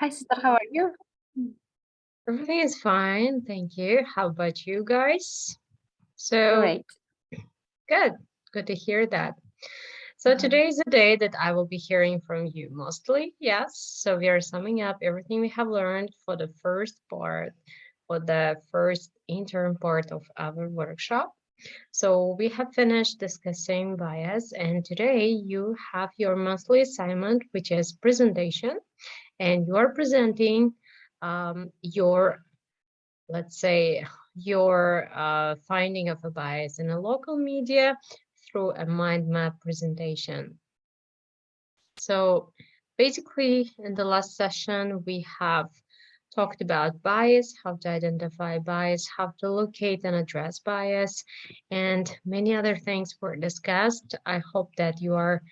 Hi, sister. How are you? Everything is fine, thank you. How about you guys? So Great. good to hear that. So today is the day that I will be hearing from you mostly. Yes. So we are summing up everything we have learned for the first part, for the first intern part of our workshop. So we have finished discussing bias, and today you have your monthly assignment, which is presentation, and you are presenting your, let's say, your finding of a bias in a local media through a mind map presentation. So basically, in the last session, we have talked about bias, how to identify bias, how to locate and address bias, and many other things were discussed. I hope that you are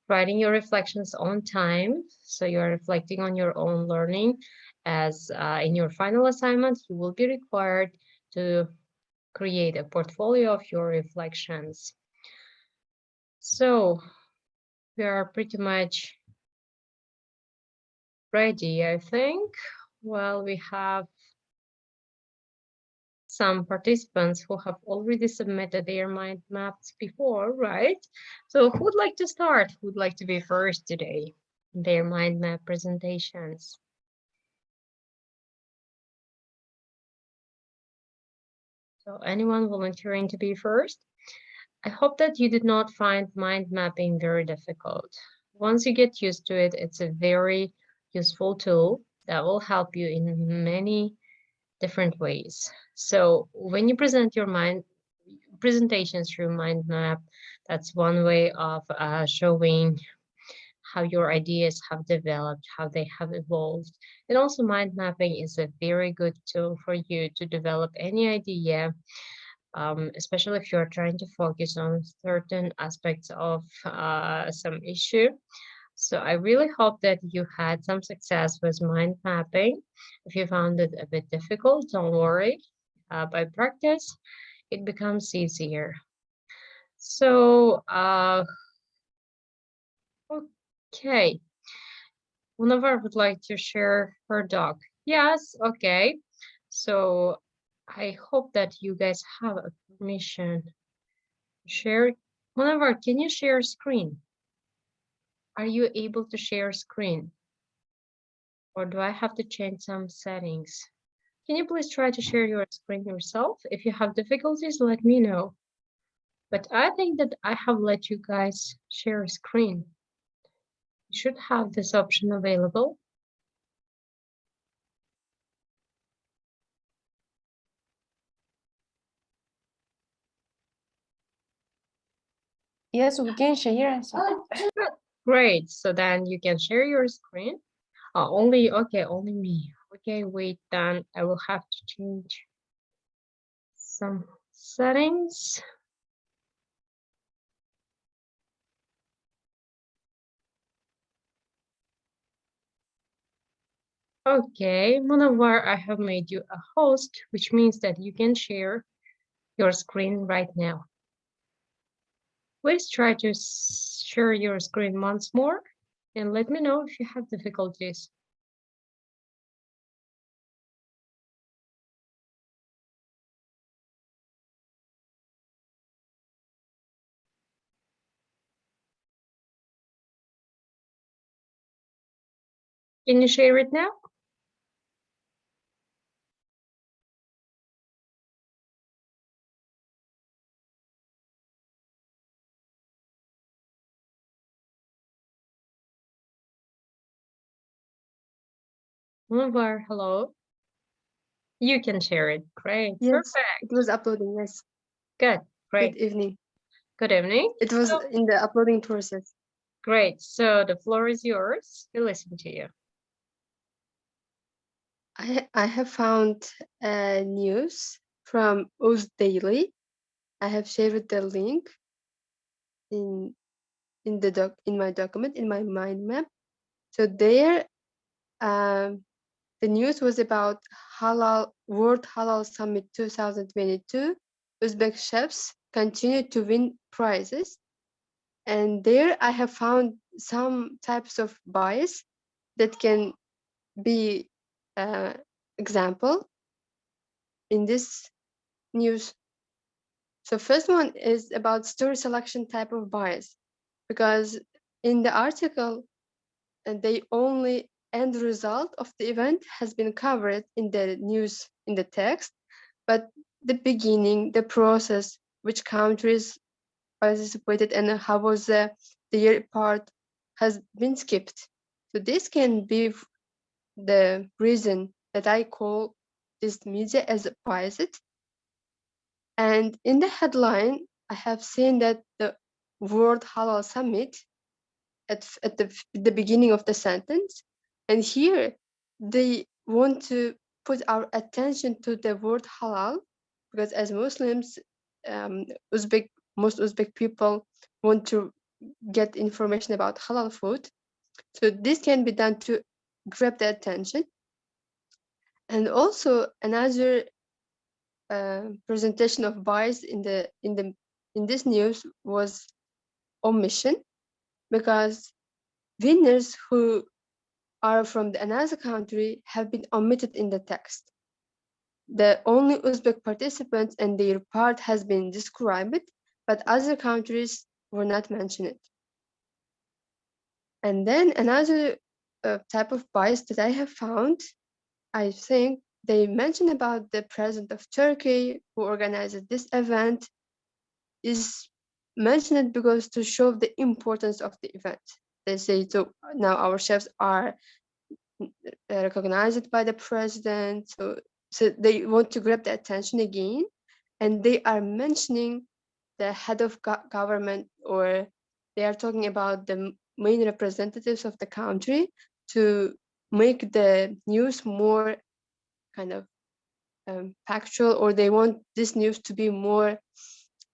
writing your reflections on time, so you are reflecting on your own learning, as in your final assignment, you will be required to create a portfolio of your reflections. So we are pretty much ready, I think. Well, we have some participants who have already submitted their mind maps before, right? So who would like to start? Who would like to be first today in their mind map presentations? So anyone volunteering to be first? I hope that you did not find mind mapping very difficult. Once you get used to it, it's a very useful tool that will help you in many different ways. So when you present your presentations through mind map, that's one way of showing how your ideas have developed, how they have evolved. And also mind mapping is a very good tool for you to develop any idea, especially if you're trying to focus on certain aspects of some issue. So I really hope that you had some success with mind mapping. If you found it a bit difficult, don't worry. By practice, it becomes easier. So, okay. One of us would like to share her dog. Yes, okay. So I hope that you guys have a permission to share. One of our, can you share screen? Are you able to share screen? Or do I have to change some settings? Can you please try to share your screen yourself? If you have difficulties, let me know. But I think that I have let you guys share a screen. You should have this option available. Yes, we can share. Great, so then you can share your screen. Only me. Okay, wait, then I will have to change some settings. Okay, Munawar, I have made you a host, which means that you can share your screen right now. Please try to share your screen once more and let me know if you have difficulties. Can you share it now? Munawar, hello. You can share it. Great. Yes, Perfect. it was uploading. Yes. Good. Great. Good evening. Good evening. It was in the uploading process. Great. So the floor is yours. We listen to you. I have found news from Uz Daily. I have shared the link in my document in my mind map. So there, the news was about World Halal Summit 2022. Uzbek chefs continue to win prizes, and there I have found some types of bias that can be example in this news. So first one is about story selection type of bias, because in the article, they only end result of the event has been covered in the news in the text, but the beginning, the process, which countries participated, and how was the year part has been skipped. So this can be the reason that I call this media as biased. And in the headline, I have seen that the World Halal Summit at the beginning of the sentence. And here they want to put our attention to the word halal, because as Muslims, um, Uzbek, most Uzbek people want to get information about halal food. So this can be done to grab the attention. And also another presentation of bias in this news was omission, because winners who are from another country have been omitted in the text. The only Uzbek participants and their part has been described, but other countries were not mentioned. And then another type of bias that I have found, I think they mention about the president of Turkey who organized this event is mentioned because to show the importance of the event. They say, so now our chefs are recognized by the president. So they want to grab the attention again, and they are mentioning the head of government, or they are talking about the main representatives of the country to make the news more kind of factual, or they want this news to be more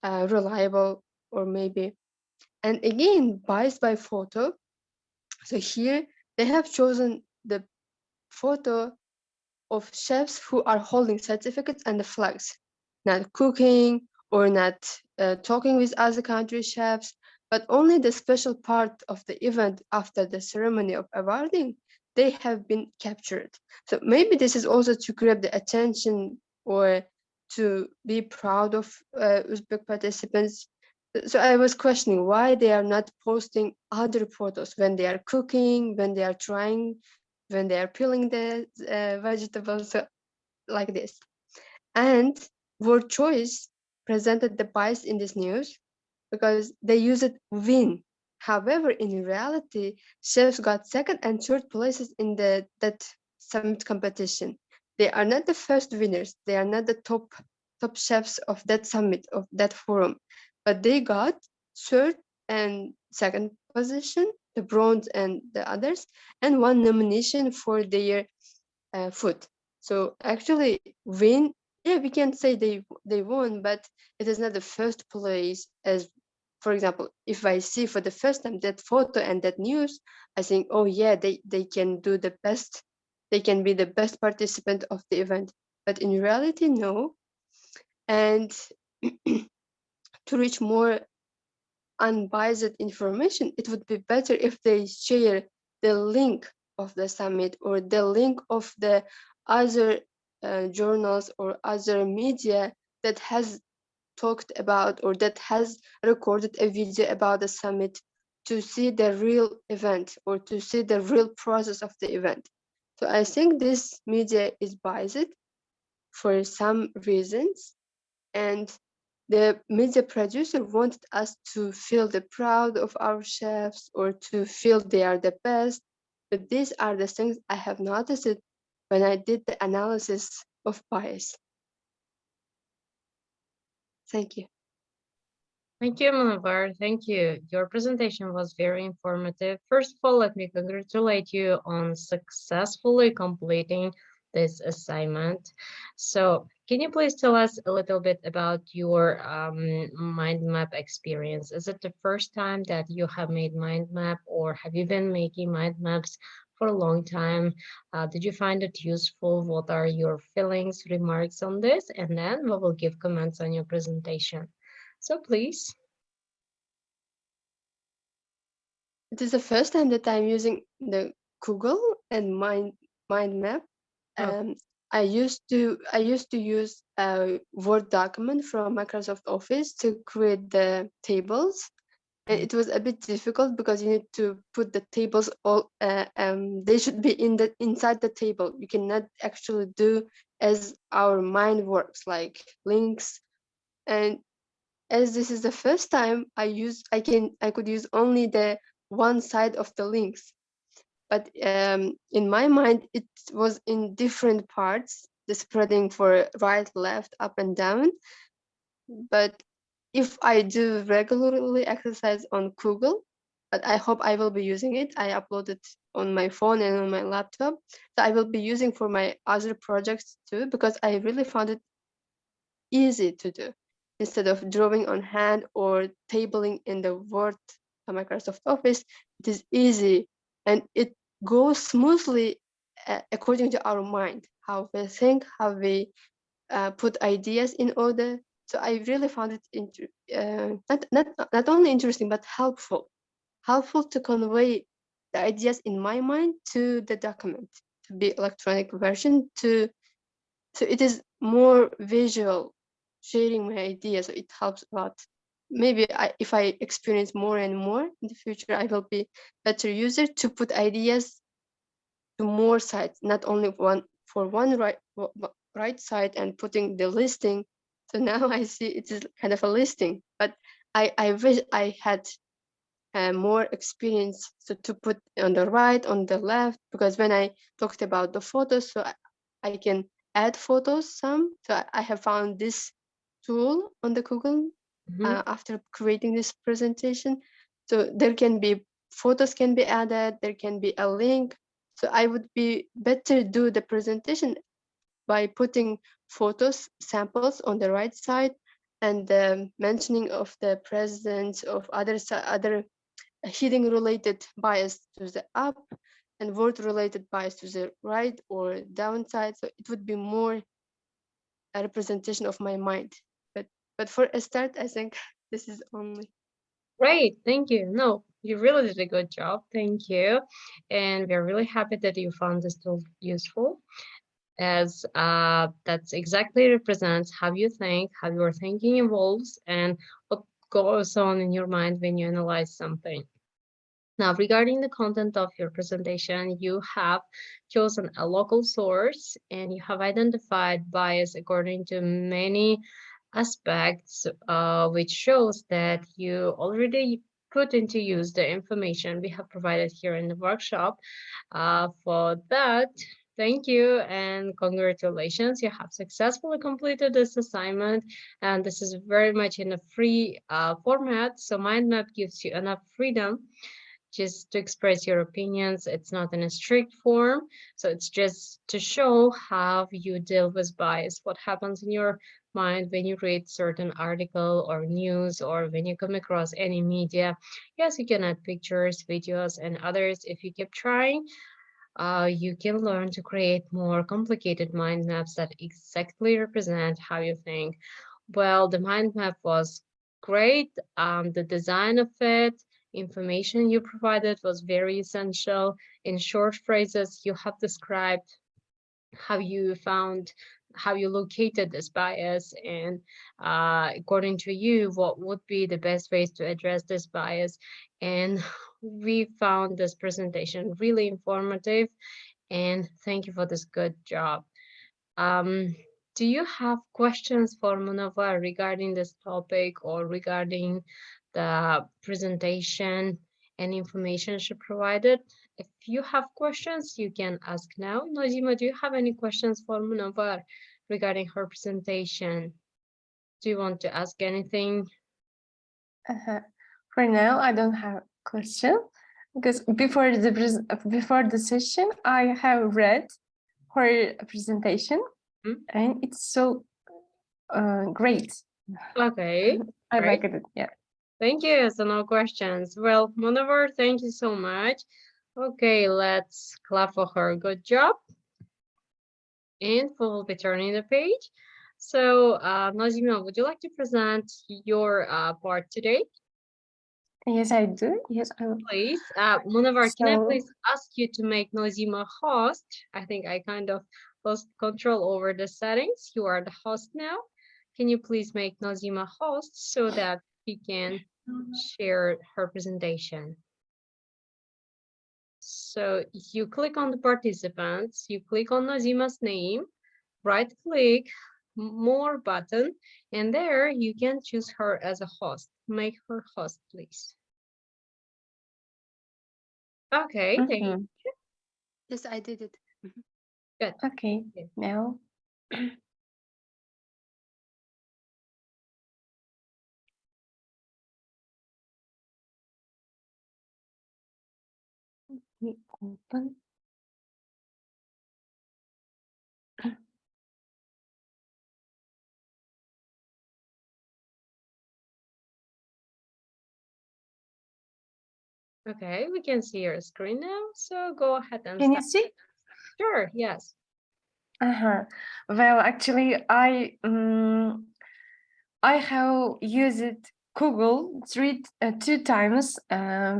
reliable, or maybe. And again, biased by photo. So here they have chosen the photo of chefs who are holding certificates and the flags, not cooking or not talking with other country chefs, but only the special part of the event after the ceremony of awarding, they have been captured. So maybe this is also to grab the attention, or to be proud of Uzbek participants. So I was questioning why they are not posting other photos when they are cooking, when they are trying, when they are peeling the vegetables, so like this. And word choice presented the bias in this news because they used win. However, in reality, chefs got second and third places in that summit competition. They are not the first winners. They are not the top chefs of that summit, of that forum, but they got third and second position, the bronze and the others, and one nomination for their food. So actually, win, yeah, we can say they won, but it is not the first place. As for example, if I see for the first time that photo and that news, I think, oh yeah, they can do the best. They can be the best participant of the event. But in reality, no. And to reach more unbiased information, it would be better if they share the link of the summit, or the link of the other journals or other media that has talked about, or that has recorded a video about the summit, to see the real event, or to see the real process of the event. So I think this media is biased for some reasons, and the media producer wanted us to feel the proud of our chefs, or to feel they are the best. But these are the things I have noticed it when I did the analysis of bias. Thank you. Thank you, Manavar. Thank you. Your presentation was very informative. First of all, let me congratulate you on successfully completing this assignment. So can you please tell us a little bit about your mind map experience? Is it the first time that you have made mind map, or have you been making mind maps for a long time? Did you find it useful? What are your feelings, remarks on this? And then we will give comments on your presentation. So please. It is the first time that I'm using the Google and mind map. Okay. I used to use a Word document from Microsoft Office to create the tables. And it was a bit difficult because you need to put the tables all. They should be inside the table. You cannot actually do as our mind works, like links. And as this is the first time I could use only the one side of the links. But in my mind, it was in different parts, the spreading for right, left, up, and down. But if I do regularly exercise on Google, but I hope I will be using it. I upload it on my phone and on my laptop. So I will be using for my other projects too, because I really found it easy to do instead of drawing on hand or tabling in the Word Microsoft Office. It is easy and it goes smoothly according to our mind, how we think, how we put ideas in order. So I really found it not only interesting but helpful to convey the ideas in my mind to the document, to be electronic version, to so it is more visual sharing my ideas, so it helps a lot. Maybe if I experience more and more in the future, I will be better user to put ideas to more sites, not only one for one right side and putting the listing. So now I see it is kind of a listing, but I wish I had more experience so to put on the right, on the left, because when I talked about the photos, so I can add photos some. So I have found this tool on the Google Mhm. after creating this presentation. So there can be photos can be added, there can be a link. So I would be better do the presentation by putting photos samples on the right side and the mentioning of the presence of other heading related bias to the up and word related bias to the right or downside. So it would be more a representation of my mind. But for a start, I think this is only. Great, thank you. No, you really did a good job. Thank you. And we're really happy that you found this tool useful, as that's exactly represents how you think, how your thinking evolves, and what goes on in your mind when you analyze something. Now, regarding the content of your presentation, you have chosen a local source and you have identified bias according to many aspects, which shows that you already put into use the information we have provided here in the workshop. For that, thank you and congratulations. You have successfully completed this assignment, and this is very much in a free format. So mind map gives you enough freedom just to express your opinions. It's not in a strict form. So it's just to show how you deal with bias, what happens in your mind when you read certain article or news, or when you come across any media. Yes, you can add pictures, videos, and others. If you keep trying, you can learn to create more complicated mind maps that exactly represent how you think. Well, the mind map was great. The design of it, information you provided was very essential. In short phrases, you have described how you found, how you located this bias, and according to you, what would be the best ways to address this bias. And we found this presentation really informative, and thank you for this good job. Um, do you have questions for Munawar regarding this topic or regarding the presentation and information she provided? If you have questions, you can ask now. Najima, do you have any questions for Munawar regarding her presentation? Do you want to ask anything? For now, I don't have question because before the session, I have read her presentation and it's so great. Okay, I great. like it. Yeah. Thank you. So no questions. Well, Munawar, thank you so much. Okay, let's clap for her. Good job. And we'll be turning the page. So, Nazima, would you like to present your part today? Yes, I do. Yes, I will. Please, Munawar, can I So, please ask you to make Nozima host? I think I kind of lost control over the settings. You are the host now. Can you please make Nozima host so that she can share her presentation? So you click on the participants, you click on Nozima's name, right click, more button, and there you can choose her as a host. Make her host, please. Okay, thank you. Yes, I did it. Good. Okay, Yeah. now. We open. Okay, we can see your screen now. So go ahead and Can you start. see? Sure, yes. Well, actually, I have used Google two times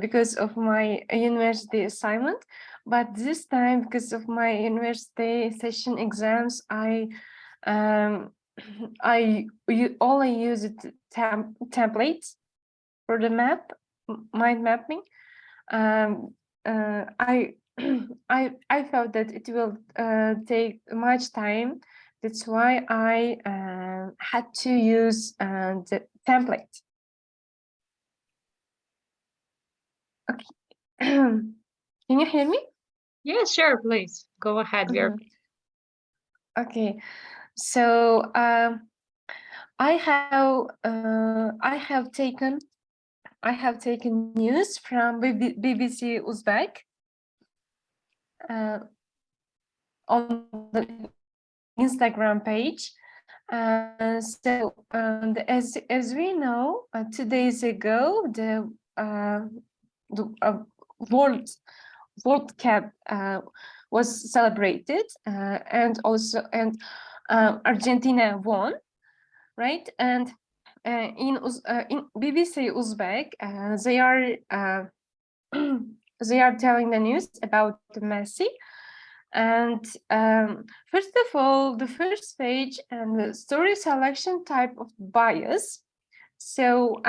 because of my university assignment, but this time because of my university session exams, um, only used templates for the mind mapping. Um, I I felt that it will take much time. That's why I had to use the template. Okay. Can you hear me? Yeah, sure, please. Go ahead. We are Okay. So I have taken news from BBC Uzbek on the Instagram page. As we know, 2 days ago, the World Cup was celebrated, and Argentina won, right? And in BBC Uzbek, they are telling the news about Messi. And first of all, the first page and the story selection type of bias. So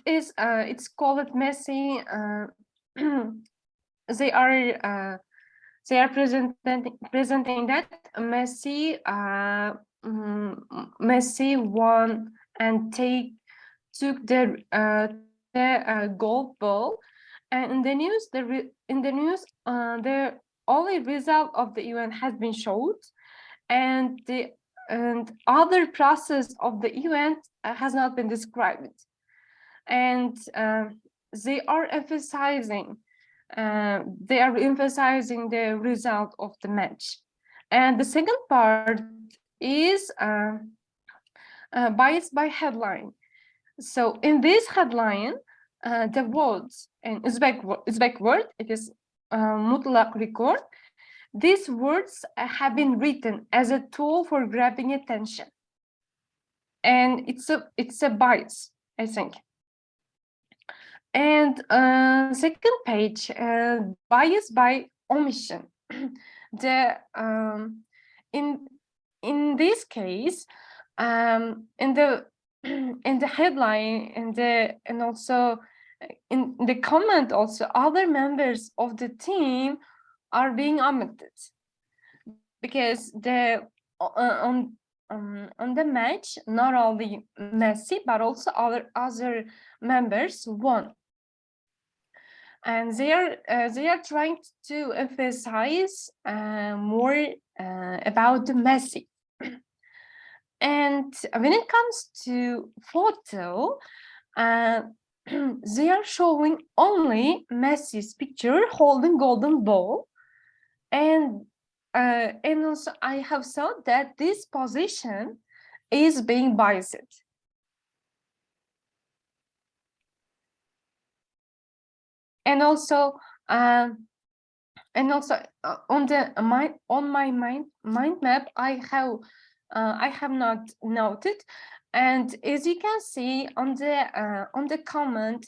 it's called Messi. They are they are presenting that Messi won and took the gold ball. And in the news, the only result of the event has been showed, and the other process of the event has not been described. And they are emphasizing the result of the match. And the second part is biased by headline. So in this headline, the words in Uzbek word, it is mutlak record. These words have been written as a tool for grabbing attention, and it's a bias, I think. And second page, bias by omission. the in this case, in the in the headline and also in the comment, also other members of the team are being omitted because on the match, not only Messi but also other members won, and they are trying to emphasize more about Messi. And when it comes to photo, they are showing only Messi's picture holding golden ball, and also I have thought that this position is being biased. And also on my mind map, I have not noted And as you can see on the comment,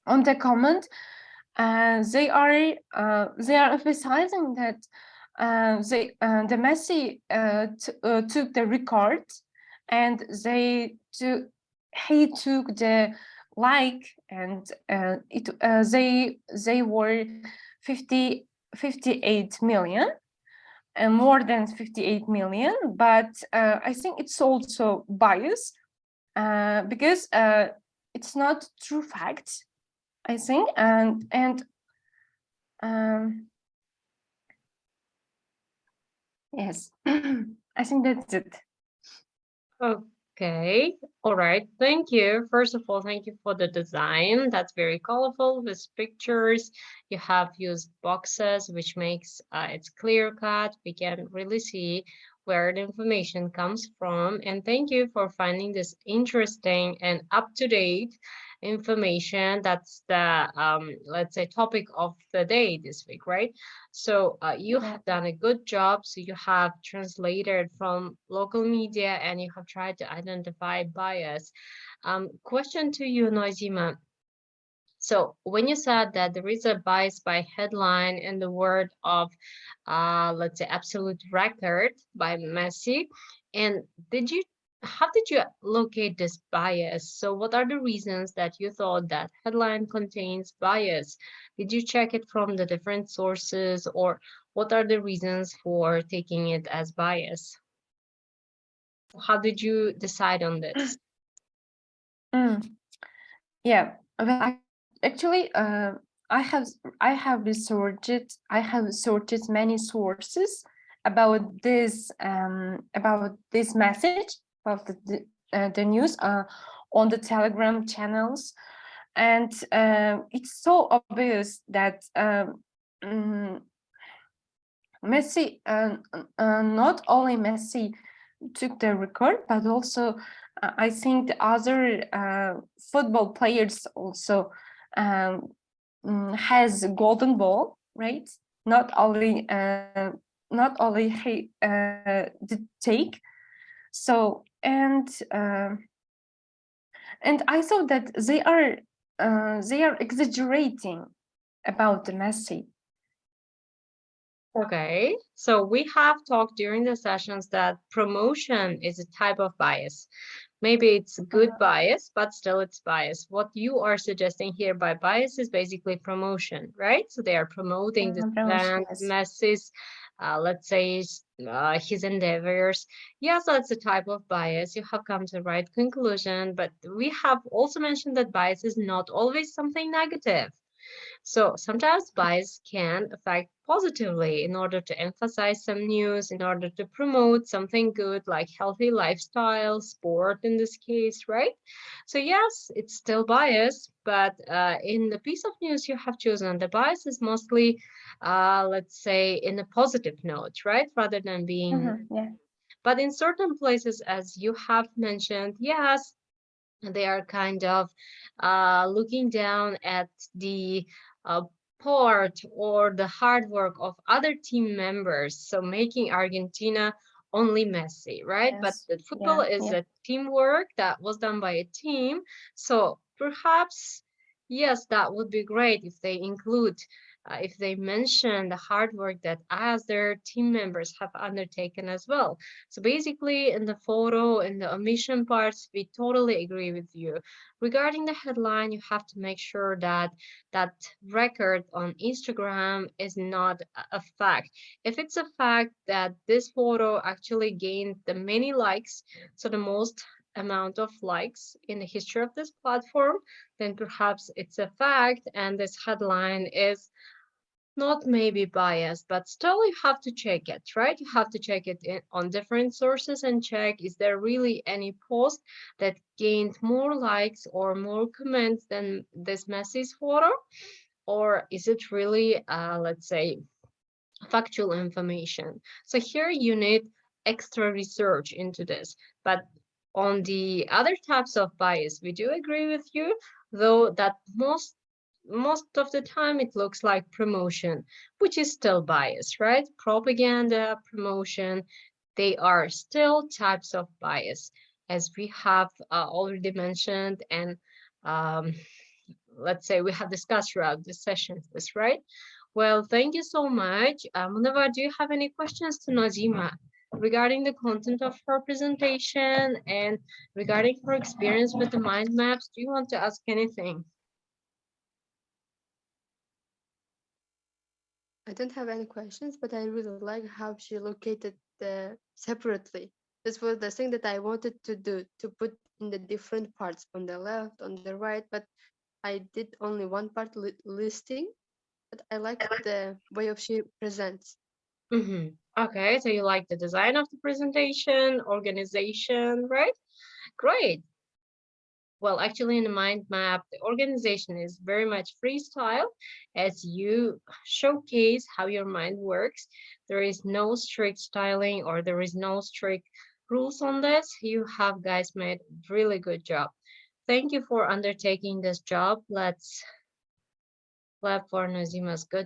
on the comment, they are emphasizing that the Messi took the record, and he took the like, and they were 58 million, and more than 58 million. But I think it's also biased, because it's not true fact, I think. And yes, I think that's it. Okay, all right, thank you. First of all, thank you for the design. That's very colorful with pictures. You have used boxes, which makes it's clear cut. We can really see where the information comes from. And thank you for finding this interesting and up-to-date information. That's the, let's say, topic of the day this week, right? So you Yeah. have done a good job. So you have translated from local media and you have tried to identify bias. Question to you, Noizima. So when you said that there is a bias by headline in the word of, let's say, absolute record by Messi, and how did you locate this bias? So what are the reasons that you thought that headline contains bias? Did you check it from the different sources, or what are the reasons for taking it as bias? How did you decide on this? Yeah, well, actually, I have researched many sources about this message, about the news on the Telegram channels, and it's so obvious that Messi, not only Messi took the record, but also I think the other football players also has a golden ball, right? Not only he did take. So and I thought that they are exaggerating about the Messi. Okay, so we have talked during the sessions that promotion is a type of bias. Maybe it's good bias, but still it's bias. What you are suggesting here by bias is basically promotion, right? So they are promoting this brand, Messi's, let's say, his endeavors. Yes, that's a type of bias. You have come to the right conclusion, but we have also mentioned that bias is not always something negative. So sometimes bias can affect positively in order to emphasize some news, in order to promote something good like healthy lifestyle, sport in this case, right? So yes, it's still bias, but in the piece of news you have chosen, the bias is mostly, let's say, in a positive note, right? Rather than being, Yeah. But in certain places, as you have mentioned, yes, they are kind of looking down at the uh, part or the hard work of other team members. So making Argentina only Messi, right? But Yes. the football is a teamwork that was done by a team. So perhaps, yes, that would be great if they include, if they mention the hard work that as their team members have undertaken as well. So basically in the photo, in the omission parts, we totally agree with you. Regarding the headline, you have to make sure that that record on Instagram is not a fact. If it's a fact that this photo actually gained the many likes, so the most amount of likes in the history of this platform, then perhaps it's a fact and this headline is not maybe biased, but still you have to check it, right? You have to check it on different sources and check, is there really any post that gained more likes or more comments than this Messi's photo? Or is it really, let's say, factual information? So here you need extra research into this. But on the other types of bias, we do agree with you, though, that most of the time it looks like promotion, which is still bias, right? Propaganda, promotion, they are still types of bias, as we have already mentioned, and let's say we have discussed throughout this session. That's right. Well, thank you so much. Munawar, do you have any questions to Nazima regarding the content of her presentation and regarding her experience with the mind maps? Do you want to ask anything? I don't have any questions, but I really like how she located the separately. This was the thing that I wanted to do, to put in the different parts on the left, on the right, but I did only one part listing, but I like the way of she presents. Okay, so you like the design of the presentation, organization, right? Great. Well, actually, in the mind map, the organization is very much freestyle as you showcase how your mind works. There is no strict styling or there is no strict rules on this. You have guys made really good job. Thank you for undertaking this job. Let's clap for Nazima's good